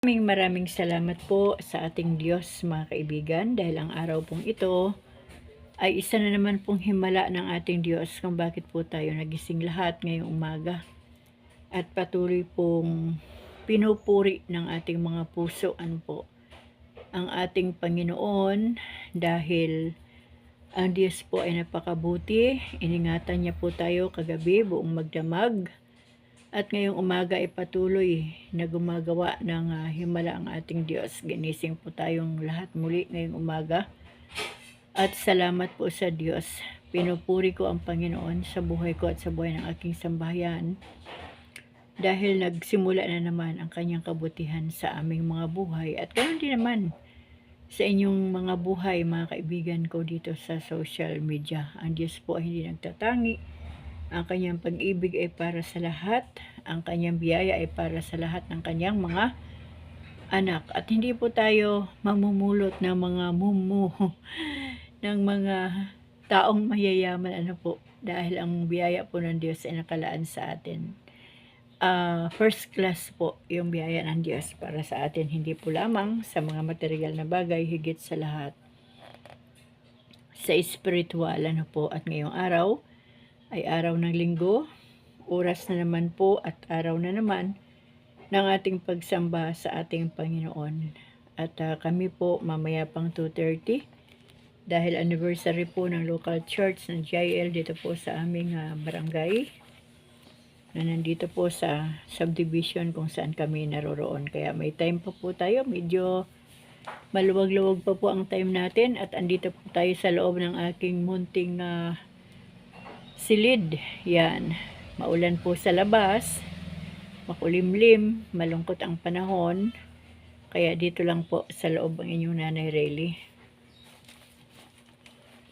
Maraming salamat po sa ating Diyos mga kaibigan dahil ang araw pong ito ay isa na naman pong himala ng ating Diyos kung bakit po tayo nagising lahat ngayong umaga at patuloy pong pinupuri ng ating mga puso ang ating Panginoon dahil ang Diyos po ay napakabuti. Iningatan niya po tayo kagabi buong magdamag. At ngayong umaga ay patuloy na gumagawa ng himala ang ating Diyos. Ginising po tayong lahat muli ngayong umaga. At salamat po sa Diyos. Pinupuri ko ang Panginoon sa buhay ko at sa buhay ng aking sambahayan. Dahil nagsimula na naman ang kanyang kabutihan sa aming mga buhay. At ganoon din naman sa inyong mga buhay, mga kaibigan ko dito sa social media. Ang Diyos po ay hindi nagtatangi. Ang kanyang pag-ibig ay para sa lahat. Ang kanyang biyaya ay para sa lahat ng kanyang mga anak. At hindi po tayo mamumulot ng mga ng mga taong mayayaman dahil ang biyaya po ng Diyos ay nakalaan sa atin. First class po yung biyaya ng Diyos para sa atin, hindi po lamang sa mga material na bagay, higit sa lahat sa spiritual at ngayong araw ay araw ng linggo, oras na naman po at araw na naman ng ating pagsamba sa ating Panginoon. At kami po mamaya pang 2:30 dahil anniversary po ng local church ng GIL dito po sa aming barangay na nandito po sa subdivision kung saan kami naroroon. Kaya may time pa po tayo, medyo maluwag-luwag pa po ang time natin at andito po tayo sa loob ng aking munting silid. Yan, maulan po sa labas, makulimlim, malungkot ang panahon, kaya dito lang po sa loob ang inyong Nanay Rayleigh.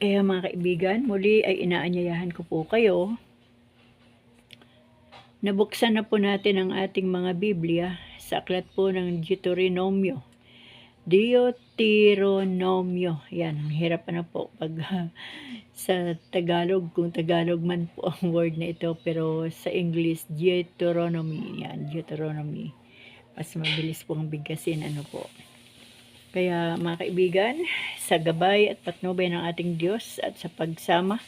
Kaya mga kaibigan, muli ay inaanyayahan ko po kayo. Nabuksan na po natin ang ating mga Biblia sa aklat po ng Deuteronomio. Yan, ang hirap na po pag sa Tagalog, kung Tagalog man po ang word na ito, pero sa English, Deuteronomy. Yan, Deuteronomy. Mas mabilis pong bigkasin, po. Kaya mga kaibigan, sa gabay at patnubay ng ating Diyos at sa pagsama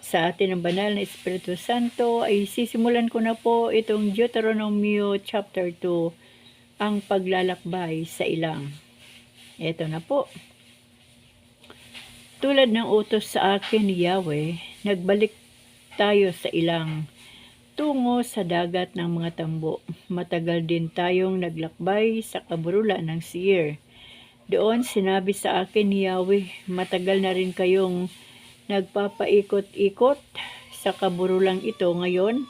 sa atin ng banal na Espiritu Santo, ay sisimulan ko na po itong Deuteronomio chapter 2, ang paglalakbay sa ilang. Ito na po. Tulad ng utos sa akin ni Yahweh, nagbalik tayo sa ilang tungo sa dagat ng mga tambo. Matagal din tayong naglakbay sa kaburulan ng Seir. Doon sinabi sa akin ni Yahweh, matagal na rin kayong nagpapaikot-ikot sa kaburulang ito. Ngayon,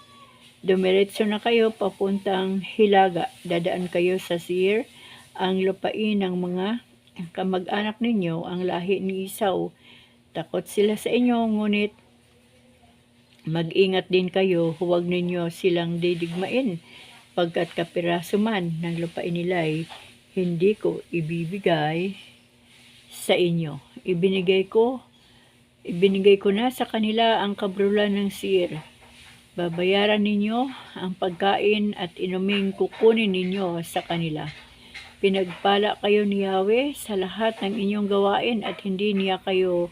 dumiretso na kayo papuntang Hilaga. Dadaan kayo sa Seir, ang lupain ng mga kamag-anak ninyo, ang lahi ni Esau. Takot sila sa inyo, ngunit mag-ingat din kayo, huwag ninyo silang didigmain, pagkat kapiraso man ng lupain nila ay hindi ko ibibigay sa inyo. Ibinigay ko na sa kanila ang kabrulan ng Seir. Babayaran ninyo ang pagkain at inuming kukunin ninyo sa kanila. Pinagpala kayo ni Yahweh sa lahat ng inyong gawain at hindi niya kayo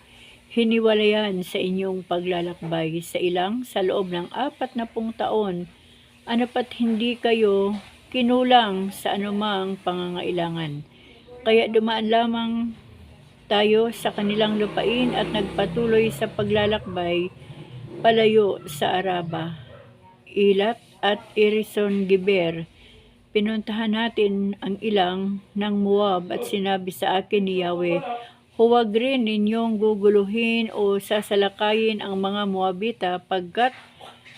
hiniwalayan sa inyong paglalakbay sa ilang sa loob ng 40 taon. Pat hindi kayo kinulang sa anumang pangangailangan. Kaya dumaan lamang tayo sa kanilang lupain at nagpatuloy sa paglalakbay palayo sa Araba, Ilat at Erison Geber. Pinuntahan natin ang ilang ng Moab at sinabi sa akin ni Yahweh, huwag rin ninyong guguluhin o sasalakayin ang mga Moabita, pagkat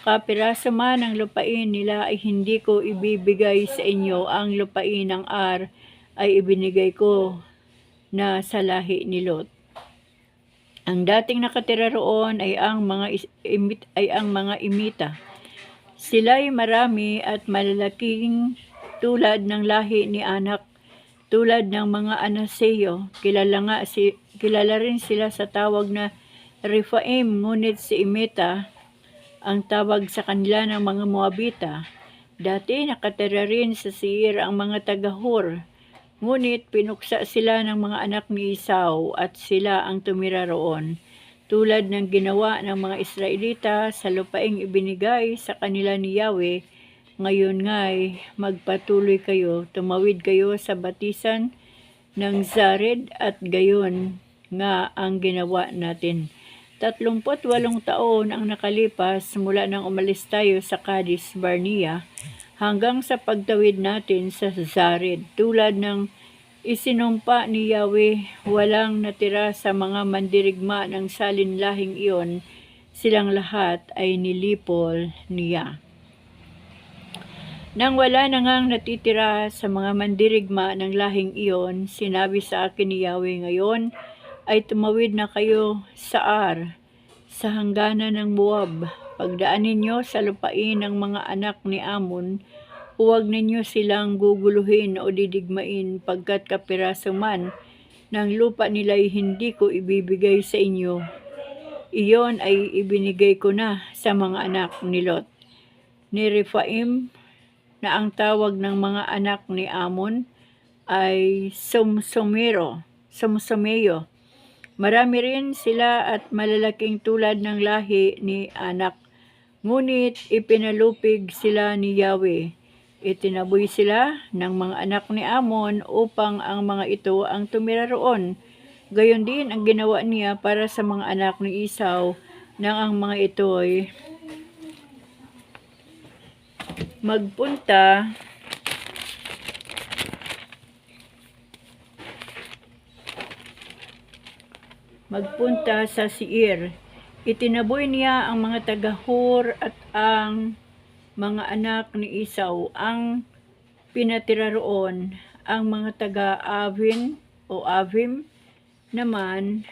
kapiraso man ang lupain nila ay hindi ko ibibigay sa inyo. Ang lupain ng Ar ay ibinigay ko na sa lahi ni Lot. Ang dating nakatira roon ay ang mga Imita. Sila'y marami at malalaking tulad ng lahi ni Anak, tulad ng mga Anaseo. Kilala rin sila sa tawag na Rephaim, ngunit si Imita ang tawag sa kanila ng mga Moabita. Dati nakatira rin sa Seir ang mga taga-Hur, ngunit pinuksa sila ng mga anak ni Esau at sila ang tumira roon, tulad ng ginawa ng mga Israelita sa lupaing ibinigay sa kanila ni Yahweh. Ngayon nga'y magpatuloy kayo, tumawid kayo sa batisan ng Zared at gayon nga ang ginawa natin. 38 taon ang nakalipas mula nang umalis tayo sa Kadesh Barnea hanggang sa pagtawid natin sa Zared. Tulad ng isinumpa ni Yahweh, walang natira sa mga mandirigma ng salinlahing iyon, silang lahat ay nilipol niya. Nang wala na ngang natitira sa mga mandirigma ng lahing iyon, sinabi sa akin ni Yahweh, ngayon ay tumawid na kayo sa Ar, sa hangganan ng Moab. Pagdaan ninyo sa lupain ng mga anak ni Ammon, huwag ninyo silang guguluhin o didigmain, pagkat kapiraso man ng lupa nila'y hindi ko ibibigay sa inyo. Iyon ay ibinigay ko na sa mga anak ni Lot, ni Rephaim, na ang tawag ng mga anak ni Ammon ay Sumsumeyo. Marami rin sila at malalaking tulad ng lahi ni Anak. Ngunit ipinalupig sila ni Yahweh. Itinaboy sila ng mga anak ni Ammon upang ang mga ito ang tumira roon. Gayon din ang ginawa niya para sa mga anak ni Esau, nang ang mga ito'y magpunta sa Seir. Itinaboy niya ang mga taga-Hur at ang mga anak ni Esau ang pinatira roon. Ang mga taga-Avim naman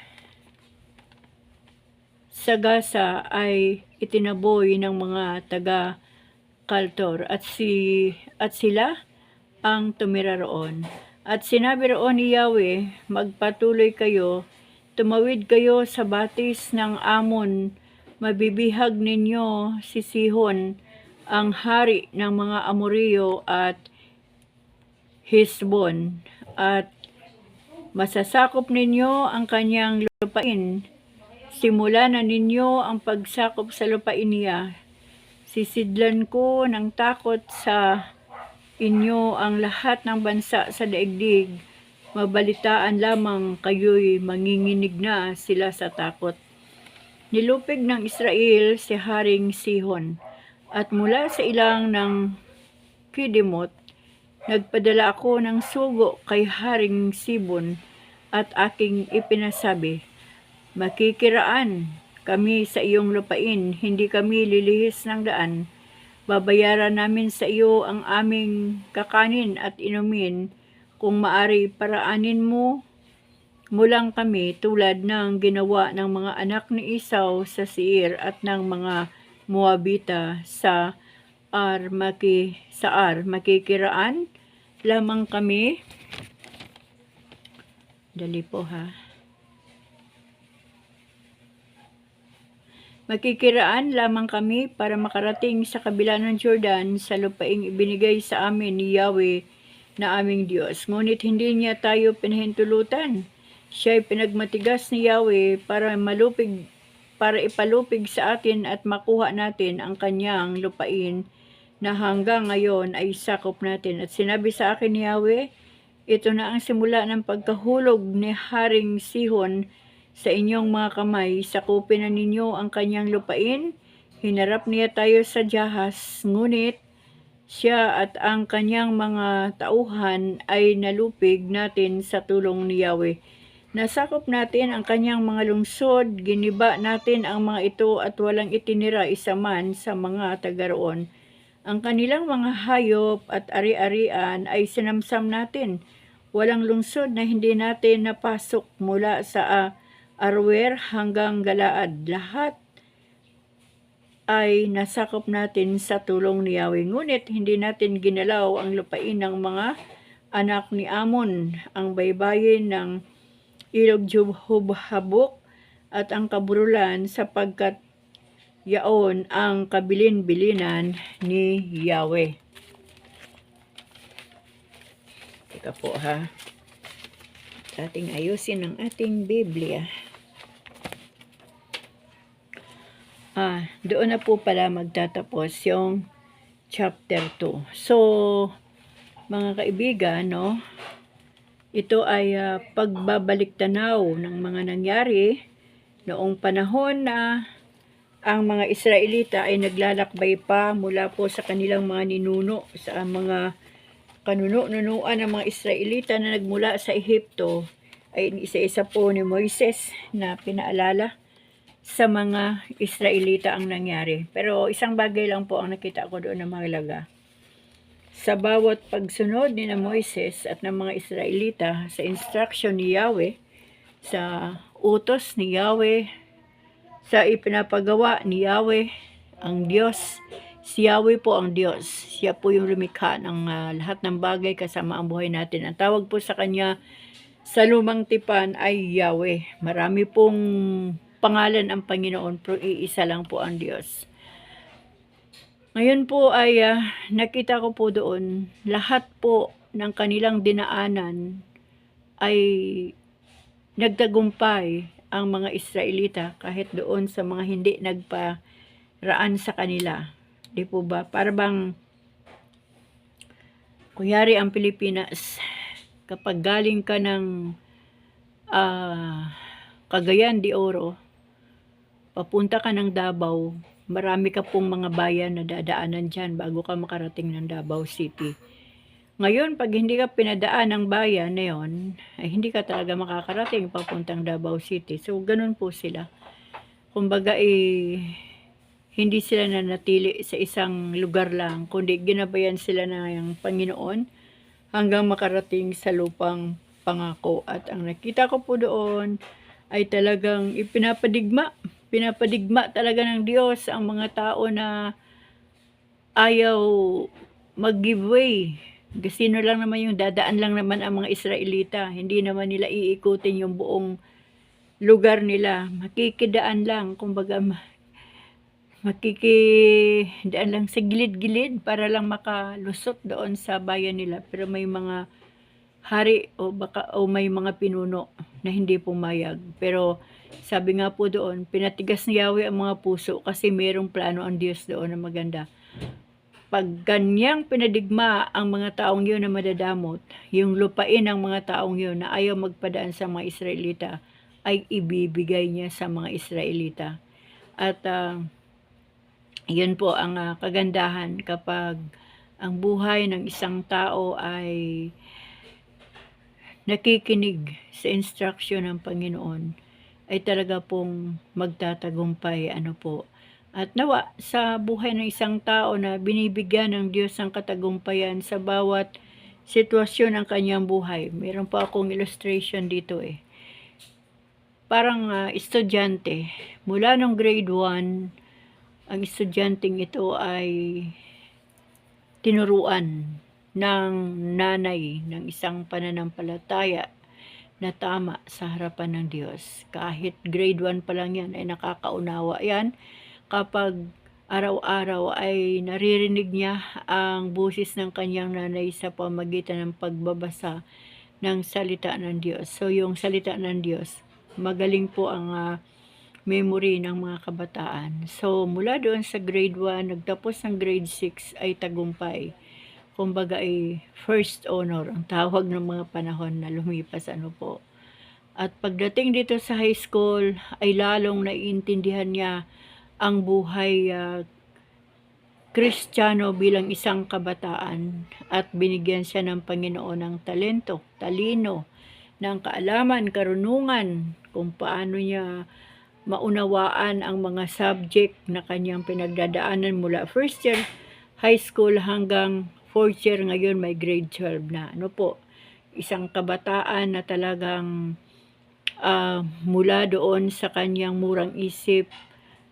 sa Gaza ay itinaboy ng mga taga-Kaltor at sila ang tumira roon. At sinabi roon ni Yahweh, magpatuloy kayo, tumawid kayo sa batis ng Ammon, mabibihag ninyo si Sihon, ang hari ng mga Amoreo at Hesbon, at masasakop ninyo ang kanyang lupain. Simulan na ninyo ang pagsakop sa lupain niya. Sisidlan ko ng takot sa inyo ang lahat ng bansa sa daigdig. Mabalitaan lamang kayo'y manginginig na sila sa takot. Nilupig ng Israel si Haring Sihon, at mula sa ilang ng Kidemot, nagpadala ako ng sugo kay Haring Sibon at aking ipinasabi, makikiraan kami sa iyong lupain, hindi kami lilihis ng daan. Babayaran namin sa iyo ang aming kakanin at inumin. Kung maari, paraanin mo lang kami tulad ng ginawa ng mga anak ni Esau sa Seir at ng mga Moabita sa Ar. Makikiraan lamang kami. Dali po ha. Makikiraan lamang kami para makarating sa kabila ng Jordan sa lupaing ibinigay sa amin ni Yahweh na aming Diyos. Ngunit hindi niya tayo pinahintulutan. Siya'y pinagmatigas ni Yahweh para ipalupig sa atin at makuha natin ang kanyang lupain na hanggang ngayon ay sakop natin. At sinabi sa akin ni Yahweh, ito na ang simula ng pagkahulog ni Haring Sihon sa inyong mga kamay. Sakupin na ninyo ang kanyang lupain. Hinarap niya tayo sa Jahas, ngunit siya at ang kanyang mga tauhan ay nalupig natin sa tulong ni Yahweh. Nasakop natin ang kanyang mga lungsod, giniba natin ang mga ito at walang itinira isa man sa mga taga roon. Ang kanilang mga hayop at ari-arian ay sinamsam natin. Walang lungsod na hindi natin napasok mula sa Arwer hanggang Galaad. Lahat ay nasakop natin sa tulong ni Yahweh. Ngunit hindi natin ginalaw ang lupain ng mga anak ni Ammon, ang baybayin ng Ilog Habuk at ang kaburulan, sapagkat yaon ang kabilin-bilinan ni Yahweh. Teka po ha. Ating ayusin ang ating Biblia. Doon na po pala magtatapos yung chapter 2. So, mga kaibigan, no, ito ay pagbabalik tanaw ng mga nangyari noong panahon na ang mga Israelita ay naglalakbay pa mula po sa kanilang mga ninuno, sa mga kanuno-nunuan ng mga Israelita na nagmula sa Ehipto, ay isa-isa po ni Moises na pinaalala sa mga Israelita ang nangyari. Pero isang bagay lang po ang nakita ko doon na mahalaga. Sa bawat pagsunod ni na Moises at ng mga Israelita sa instruction ni Yahweh, sa utos ni Yahweh, sa ipinapagawa ni Yahweh, ang Diyos, si Yahweh po ang Diyos. Siya po yung lumikha ng lahat ng bagay kasama ang buhay natin. Ang tawag po sa Kanya sa lumang tipan ay Yahweh. Marami pong pangalan ang Panginoon, pero iisa lang po ang Diyos. Ngayon po ay nakita ko po doon, lahat po ng kanilang dinaanan ay nagtagumpay ang mga Israelita kahit doon sa mga hindi nagparaan sa kanila. Di po ba? Para bang, kunyari ang Pilipinas, kapag galing ka ng Cagayan de Oro, papunta ka ng Davao, marami ka pong mga bayan na dadaanan dyan bago ka makarating ng Davao City. Ngayon, pag hindi ka pinadaan ng bayan na yun, ay hindi ka talaga makakarating papuntang Davao City. So, ganun po sila. Kumbaga, hindi sila nanatili sa isang lugar lang, kundi ginabayan sila ng Panginoon hanggang makarating sa lupang pangako. At ang nakita ko po doon ay talagang pinapadigma talaga ng Diyos ang mga tao na ayaw mag-give way. Sino lang naman yung dadaan lang naman ang mga Israelita. Hindi naman nila iikutin yung buong lugar nila. Makikidaan lang, kumbaga makikidaan lang sa gilid-gilid para lang makalusot doon sa bayan nila. Pero may mga hari o may mga pinuno na hindi pumayag. Pero sabi nga po doon, pinatigas ni Yahweh ang mga puso kasi mayroong plano ang Diyos doon na maganda. Pag ganyang pinadigma ang mga taong yun na madadamot, yung lupain ng mga taong yun na ayaw magpadaan sa mga Israelita, ay ibibigay niya sa mga Israelita. At yun po ang kagandahan kapag ang buhay ng isang tao ay nakikinig sa instruction ng Panginoon, ay talaga pong magtatagumpay. At nawa sa buhay ng isang tao na binibigyan ng Diyos ang katagumpayan sa bawat sitwasyon ng kanyang buhay. Meron pa akong illustration dito Parang estudyante. Mula nung grade 1, ang estudyanteng ito ay tinuruan ng nanay ng isang pananampalataya na tama sa harapan ng Diyos. Kahit grade 1 pa lang yan, ay nakakaunawa yan kapag araw-araw ay naririnig niya ang boses ng kanyang nanay sa pamagitan ng pagbabasa ng salita ng Diyos. So, yung salita ng Diyos, magaling po ang memory ng mga kabataan. So, mula doon sa grade 1, nagtapos ng grade 6 ay tagumpay. Kumbaga ay first honor ang tawag ng mga panahon na lumipas po. At pagdating dito sa high school ay lalong naiintindihan niya ang buhay Kristiyano bilang isang kabataan at binigyan siya ng Panginoon ng talento, talino, ng kaalaman, karunungan kung paano niya maunawaan ang mga subject na kanyang pinagdadaanan mula first year high school hanggang 4th year ngayon may grade 12 na. Isang kabataan na talagang mula doon sa kanyang murang isip,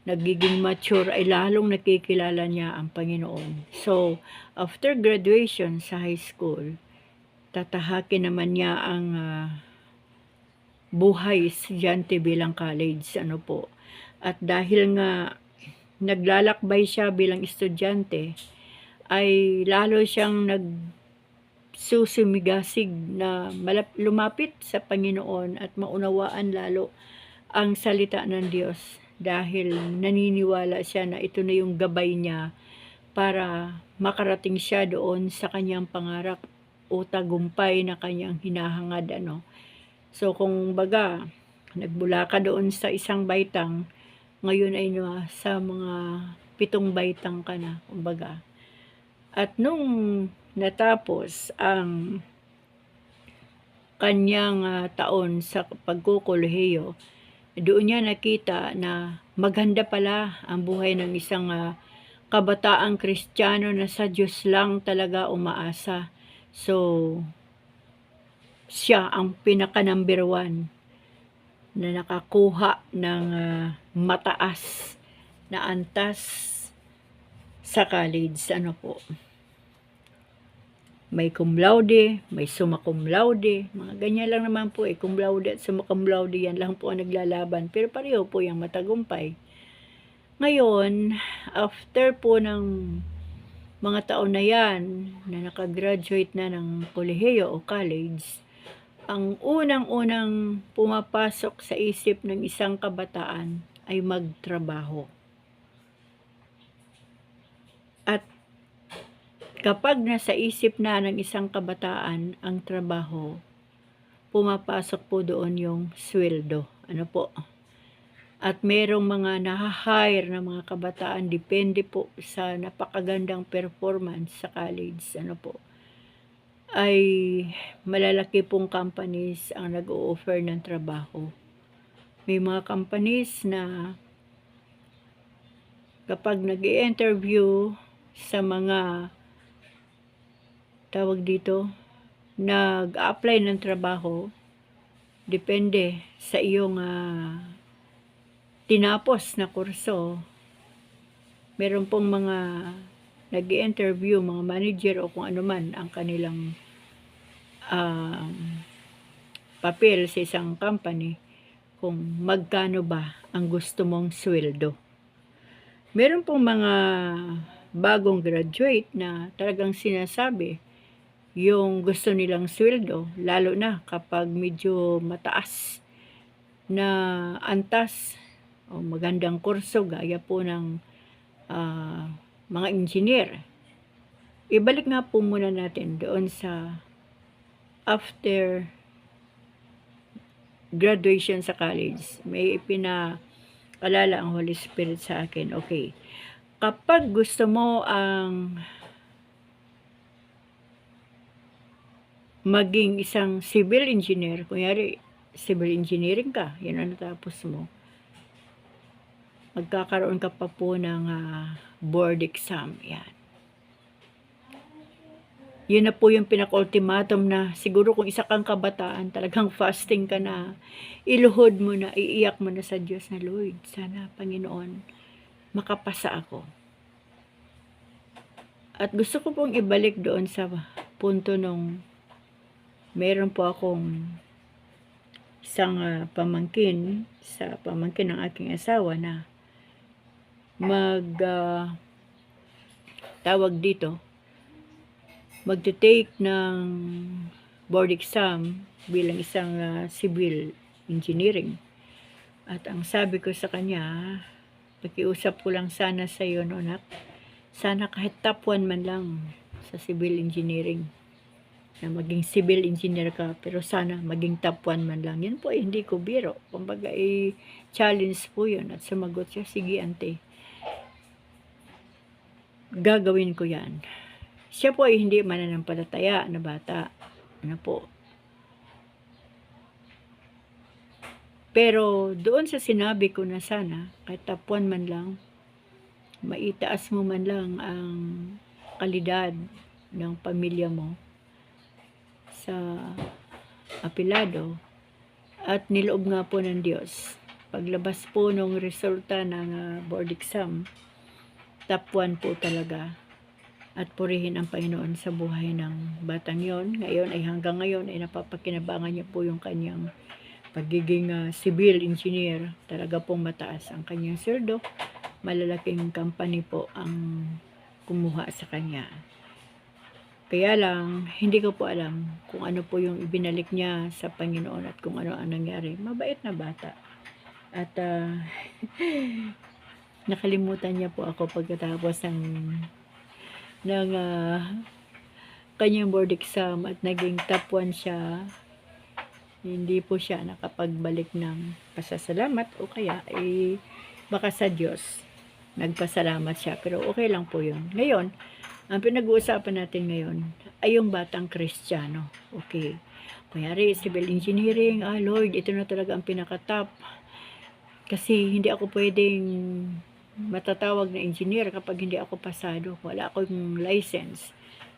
nagiging mature, ay lalong nakikilala niya ang Panginoon. So, after graduation sa high school, tatahakin naman niya ang buhay estudyante bilang college. At dahil nga naglalakbay siya bilang estudyante, ay lalo siyang susumigasig na lumapit sa Panginoon at maunawaan lalo ang salita ng Diyos dahil naniniwala siya na ito na yung gabay niya para makarating siya doon sa kanyang pangarap o tagumpay na kanyang hinahangad. So kung baga, nagbula ka doon sa isang baitang, ngayon ay sa mga 7 baitang ka na, kumbaga. At nung natapos ang kanyang taon sa pagkukolehiyo, doon niya nakita na maganda pala ang buhay ng isang kabataang Kristiyano na sa Diyos lang talaga umaasa. So, siya ang pinaka number 1 na nakakuha ng mataas na antas sa college. May cum laude, may summa cum laude, mga ganyan lang naman po cum laude at summa cum laude, yan lang po ang naglalaban, pero pareho po yung matagumpay. Ngayon, after po ng mga taon na yan, na nakagraduate na ng kolehiyo o college, ang unang-unang pumapasok sa isip ng isang kabataan ay magtrabaho. At kapag nasa isip na ng isang kabataan ang trabaho, pumapasok po doon yung sweldo. At merong mga na-hire na mga kabataan, depende po sa napakagandang performance sa college, ay malalaki pong companies ang nag-o-offer ng trabaho. May mga companies na kapag nag-i-interview sa mga nag-a-apply ng trabaho, depende sa iyong tinapos na kurso. Meron pong mga nag-i-interview, mga manager o kung ano man ang kanilang papel sa isang company, kung magkano ba ang gusto mong sweldo. Meron pong mga bagong graduate na talagang sinasabi yung gusto nilang sweldo, lalo na kapag medyo mataas na antas o magandang kurso, gaya po ng mga engineer. Ibalik nga po muna natin doon sa after graduation sa college. May ipinaalala ang Holy Spirit sa akin. Okay, kapag gusto mo ang maging isang civil engineer, kunyari civil engineering ka, yan ang natapos mo, magkakaroon ka pa po ng board exam. Yun na po yung pinaka-ultimatum na siguro kung isa kang kabataan, talagang fasting ka na, iluhod mo na, iiyak mo na sa Diyos na, Lord, sana Panginoon, makapasa ako. At gusto ko pong ibalik doon sa punto nung meron po akong isang pamangkin ng aking asawa na magte-take ng board exam bilang isang civil engineering. At ang sabi ko sa kanya, pakiusap ko lang sana sa iyo, anak, sana kahit top 1 man lang sa civil engineering, na maging civil engineer ka, pero sana maging top 1 man lang. Yan po ay hindi ko biro. Kumbaga challenge po yun. At sumagot siya, sige ante, gagawin ko yan. Siya po ay hindi mananampalataya na bata. Pero doon sa sinabi ko na sana, kahit top 1 man lang, maitaas mo man lang ang kalidad ng pamilya mo sa apelado, at niloob nga po ng Diyos, paglabas po ng resulta ng board exam, top 1 po talaga. At purihin ang Panginoon sa buhay ng batang yon. Ngayon ay hanggang ngayon ay napapakinabangan niya po yung kanyang pagiging civil engineer. Talaga pong mataas ang kanyang sweldo. Malalaking company po ang kumuha sa kanya. Kaya lang, hindi ko po alam kung ano po yung ibinalik niya sa Panginoon at kung ano ang nangyari. Mabait na bata. At nakalimutan niya po ako pagkatapos ng kanyang board exam at naging top 1 siya. Hindi po siya nakapagbalik ng pasasalamat o kaya baka sa Diyos nagpasalamat siya. Pero okay lang po yun. Ngayon, ang pinag-uusapan natin ngayon ay yung batang Kristiyano. Okay. Kunyari, civil engineering, Lord, ito na talaga ang pinaka-top. Kasi hindi ako pwedeng matatawag na engineer kapag hindi ako pasado. Wala akong license.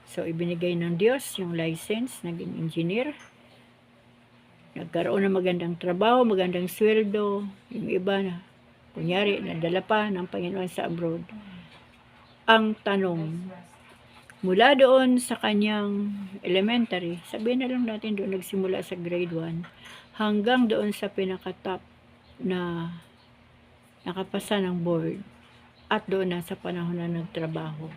So, ibinigay ng Diyos yung license, naging engineer. Nagkaroon ng magandang trabaho, magandang sweldo. Yung iba na, kunyari, nadala pa ng Panginoon sa abroad. Ang tanong, mula doon sa kanyang elementary, sabihin na lang natin doon nagsimula sa grade 1, hanggang doon sa pinaka-top na nakapasa ng board at doon na sa panahon na nagtrabaho.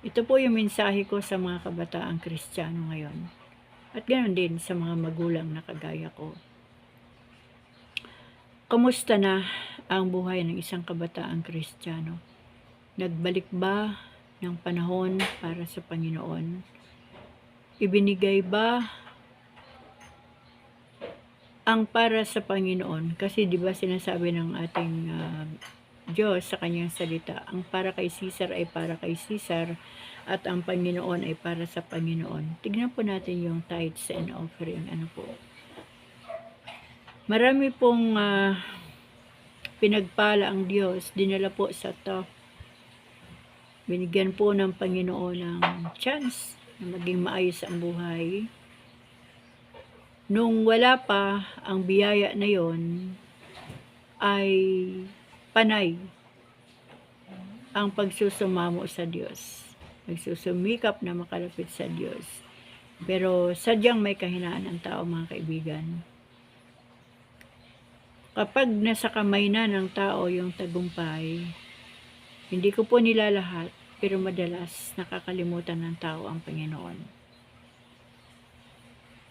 Ito po yung mensahe ko sa mga kabataang Kristiyano ngayon. At ganoon din sa mga magulang na kagaya ko. Kamusta na ang buhay ng isang kabataang Kristiyano? Nagbalik ba ng panahon para sa Panginoon? Ibinigay ba ang para sa Panginoon? Kasi di ba sinasabi ng ating Diyos sa kanyang salita, ang para kay Caesar ay para kay Caesar at ang Panginoon ay para sa Panginoon. Tignan po natin yung tithes and offering. Ano po? Marami pong pinagpala ang Diyos, dinala po sa top. Binigyan po ng Panginoon ng chance na maging maayos ang buhay. Nung wala pa ang biyaya na yon, ay panay ang pagsusumamo sa Diyos. Nagsusumikap na makalapit sa Diyos. Pero sadyang may kahinaan ang tao, mga kaibigan. Kapag nasa kamay na ng tao yung tagumpay, hindi ko po nilalahat, pero madalas nakakalimutan ng tao ang Panginoon.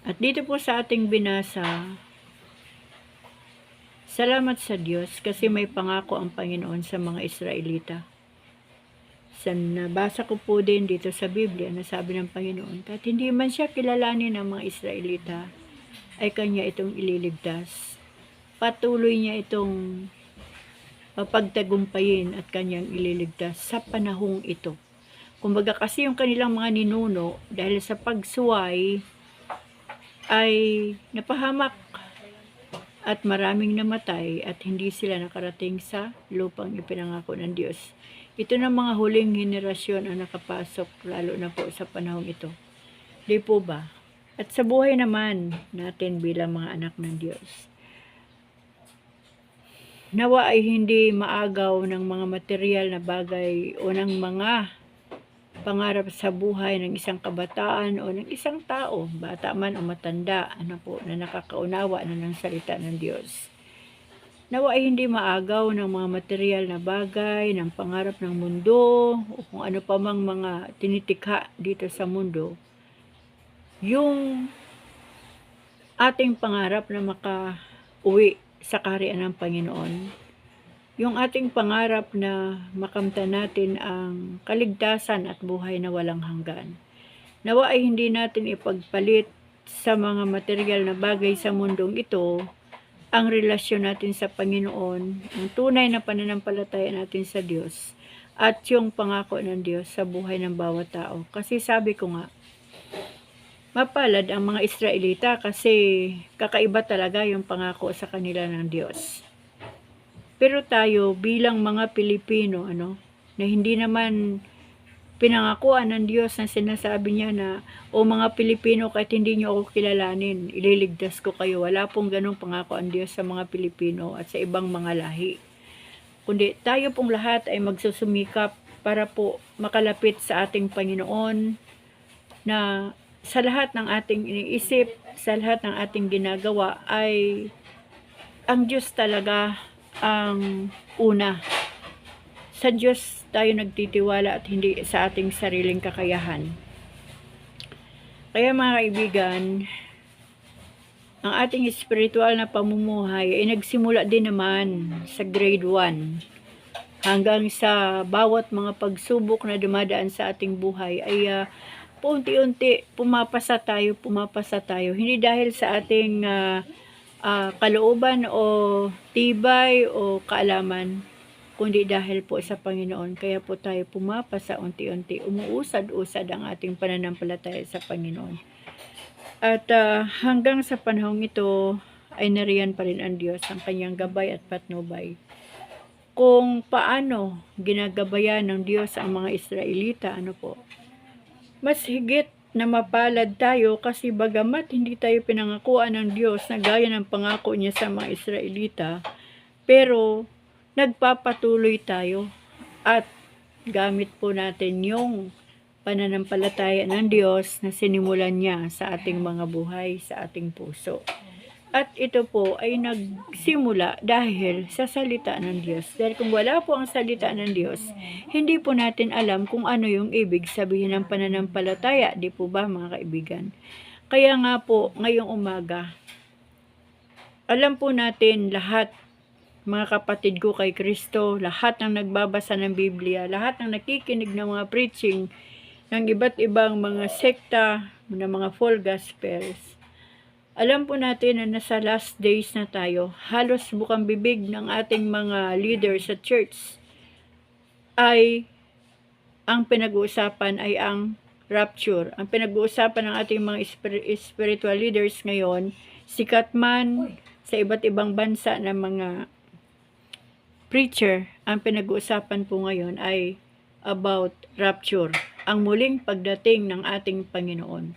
At dito po sa ating binasa, salamat sa Diyos kasi may pangako ang Panginoon sa mga Israelita. Sa nabasa ko po din dito sa Biblia na sabi ng Panginoon, at hindi man siya kilalanin ng mga Israelita, ay kanya itong ililigtas. Patuloy niya itong papagtagumpayin at kanyang ililigtas sa panahong ito. Kumbaga kasi yung kanilang mga ninuno, dahil sa pagsuway, ay napahamak at maraming namatay at hindi sila nakarating sa lupang ipinangako ng Diyos. Ito na mga huling henerasyon ang nakapasok, lalo na po sa panahong ito. Di po ba? At sa buhay naman natin bilang mga anak ng Diyos, nawa ay hindi maagaw ng mga material na bagay o ng mga pangarap sa buhay ng isang kabataan o ng isang tao, bata man o matanda, ano po, na nakakaunawa na ng salita ng Diyos. Nawa ay hindi maagaw ng mga material na bagay, ng pangarap ng mundo, o kung ano pa mang mga tinitikha dito sa mundo, yung ating pangarap na makauwi sa kaharian ng Panginoon, yung ating pangarap na makamtan natin ang kaligtasan at buhay na walang hanggan. Nawa ay hindi natin ipagpalit sa mga material na bagay sa mundong ito ang relasyon natin sa Panginoon, ang tunay na pananampalataya natin sa Diyos, at yung pangako ng Diyos sa buhay ng bawat tao. Kasi sabi ko nga, mapalad ang mga Israelita kasi kakaiba talaga yung pangako sa kanila ng Diyos. Pero tayo bilang mga Pilipino, na hindi naman pinangakuan ng Diyos na sinasabi niya na, o mga Pilipino, kahit hindi niyo ako kilalanin, ililigtas ko kayo. Wala pong ganong pangako ang Diyos sa mga Pilipino at sa ibang mga lahi. Kundi tayo pong lahat ay magsusumikap para po makalapit sa ating Panginoon, na sa lahat ng ating iniisip, sa lahat ng ating ginagawa ay ang Diyos talaga ang una. Sa Diyos tayo nagtitiwala at hindi sa ating sariling kakayahan. Kaya mga kaibigan, ang ating spiritual na pamumuhay ay nagsimula din naman sa grade 1 hanggang sa bawat mga pagsubok na dumadaan sa ating buhay ay paunti-unti pumapasa tayo. Hindi dahil sa ating kalooban o tibay o kaalaman, kundi dahil po sa Panginoon. Kaya po tayo pumapasa unti-unti, umuusad-usad ang ating pananampalataya sa Panginoon. At hanggang sa panahong ito ay nariyan pa rin ang Diyos, ang kanyang gabay at patnubay. Kung paano ginagabayan ng Diyos ang mga Israelita, mas higit na mapalad tayo kasi bagamat hindi tayo pinangakuan ng Diyos na gaya ng pangako niya sa mga Israelita, pero nagpapatuloy tayo at gamit po natin yung pananampalataya ng Diyos na sinimulan niya sa ating mga buhay, sa ating puso. At ito po ay nagsimula dahil sa salita ng Diyos. Dahil kung wala po ang salita ng Diyos, hindi po natin alam kung ano yung ibig sabihin ng pananampalataya. Di po ba mga kaibigan? Kaya nga po, ngayong umaga, alam po natin lahat, mga kapatid ko kay Kristo, lahat ng nagbabasa ng Biblia, lahat ng nakikinig ng mga preaching, ng iba't ibang mga sekta, ng mga full gospels. Alam po natin na nasa last days na tayo. Halos bukang bibig ng ating mga leaders sa church ay ang pinag-uusapan ay ang rapture. Ang pinag-uusapan ng ating mga spiritual leaders ngayon, sikat man sa iba't ibang bansa ng mga preacher, ang pinag-uusapan po ngayon ay about rapture, ang muling pagdating ng ating Panginoon.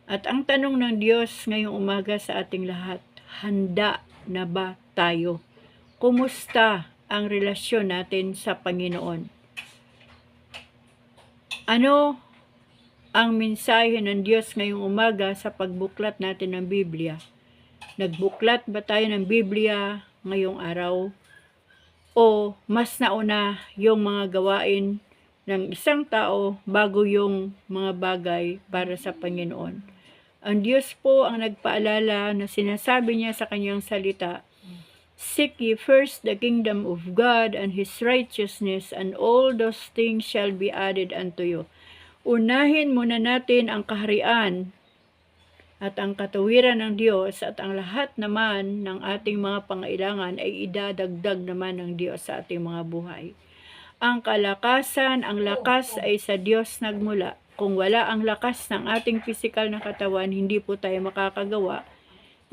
At ang tanong ng Diyos ngayong umaga sa ating lahat, handa na ba tayo? Kumusta ang relasyon natin sa Panginoon? Ano ang mensahe ng Diyos ngayong umaga sa pagbuklat natin ng Biblia? Nagbuklat ba tayo ng Biblia ngayong araw? O mas nauna yung mga gawain ng isang tao bago yung mga bagay para sa Panginoon? Ang Diyos po ang nagpaalala na sinasabi niya sa kanyang salita, "Seek ye first the kingdom of God and His righteousness, and all those things shall be added unto you." Unahin muna natin ang kaharian at ang katuwiran ng Diyos, at ang lahat naman ng ating mga pangailangan ay idadagdag naman ng Diyos sa ating mga buhay. Ang kalakasan, ang lakas ay sa Diyos nagmula. Kung wala ang lakas ng ating pisikal na katawan, hindi po tayo makakagawa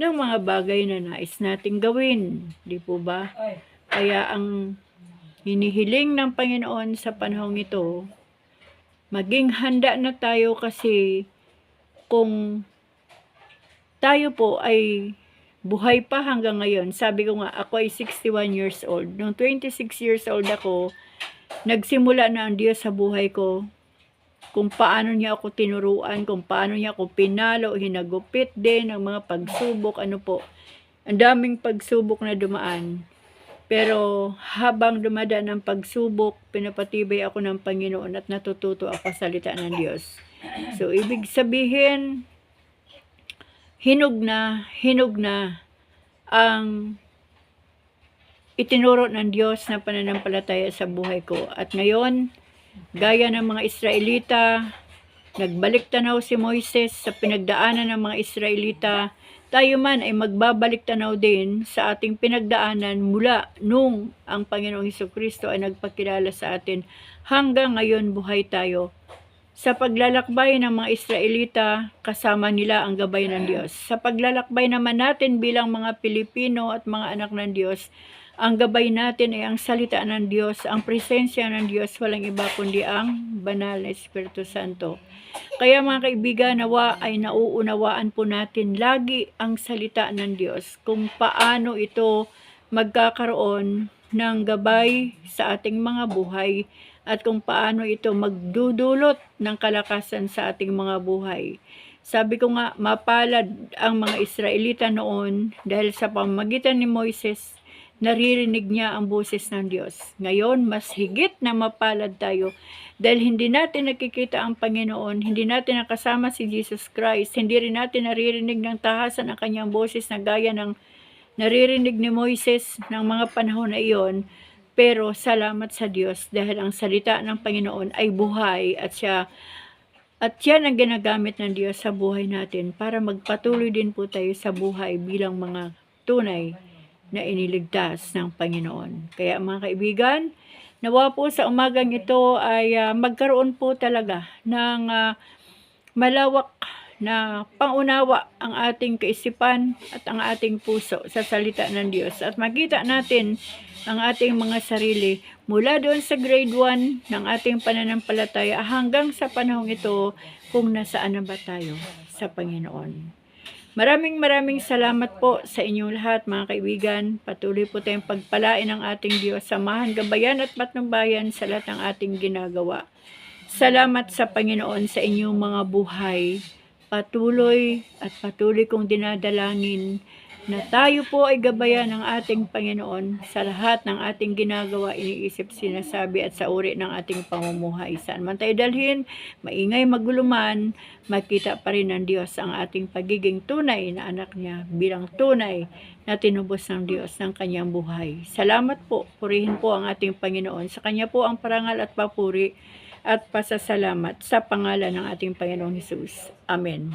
ng mga bagay na nais nating gawin. Di po ba? Kaya ang hinihiling ng Panginoon sa panahong ito, maging handa na tayo, kasi kung tayo po ay buhay pa hanggang ngayon, sabi ko nga, ako ay 61 years old. Nung 26 years old ako, nagsimula na ang Diyos sa buhay ko, kung paano niya ako tinuruan, kung paano niya ako pinalo, hinagupit din ang mga pagsubok, ang daming pagsubok na dumaan. Pero habang dumadaan ang pagsubok, pinapatibay ako ng Panginoon at natututo ako sa salita ng Diyos. So, ibig sabihin, hinog na ang itinuro ng Diyos na pananampalataya sa buhay ko. At ngayon, gaya ng mga Israelita, nagbalik tanaw si Moises sa pinagdaanan ng mga Israelita, tayo man ay magbabalik tanaw din sa ating pinagdaanan mula nung ang Panginoong Hesukristo ay nagpakilala sa atin. Hanggang ngayon buhay tayo. Sa paglalakbay ng mga Israelita, kasama nila ang gabay ng Diyos. Sa paglalakbay naman natin bilang mga Pilipino at mga anak ng Diyos, ang gabay natin ay ang salita ng Diyos, ang presensya ng Diyos, walang iba kundi ang banal na Espiritu Santo. Kaya mga kaibigan, nawa ay nauunawaan po natin lagi ang salita ng Diyos, kung paano ito magkakaroon ng gabay sa ating mga buhay, at kung paano ito magdudulot ng kalakasan sa ating mga buhay. Sabi ko nga, mapalad ang mga Israelita noon dahil sa pamamagitan ni Moises, naririnig niya ang boses ng Diyos. Ngayon, mas higit na mapalad tayo dahil hindi natin nakikita ang Panginoon, hindi natin nakasama si Jesus Christ, hindi rin natin naririnig ng tahasan ang kanyang boses na gaya ng naririnig ni Moises ng mga panahon na iyon. Pero salamat sa Diyos dahil ang salita ng Panginoon ay buhay at yan ang ginagamit ng Diyos sa buhay natin para magpatuloy din po tayo sa buhay bilang mga tunay na iniligtas ng Panginoon. Kaya mga kaibigan, nawa po sa umagang ito ay magkaroon po talaga ng malawak na pangunawa ang ating kaisipan at ang ating puso sa salita ng Diyos. At makita natin ang ating mga sarili mula doon sa grade 1 ng ating pananampalataya hanggang sa panahong ito kung nasaan na ba tayo sa Panginoon. Maraming salamat po sa inyong lahat mga kaibigan. Patuloy po tayong pagpalain ng ating Diyos, samahan, gabayan at patnubayan sa lahat ng ating ginagawa. Salamat sa Panginoon sa inyong mga buhay. Patuloy kong dinadalangin na tayo po ay gabayan ng ating Panginoon sa lahat ng ating ginagawa, iniisip, sinasabi at sa uri ng ating pamumuhay. Saan man tayo dalhin, maingay, maguluman, makita pa rin ng Diyos ang ating pagiging tunay na anak niya bilang tunay na tinubos ng Diyos ng kanyang buhay. Salamat po, purihin po ang ating Panginoon. Sa kanya po ang parangal at papuri at pasasalamat sa pangalan ng ating Panginoong Hesus. Amen.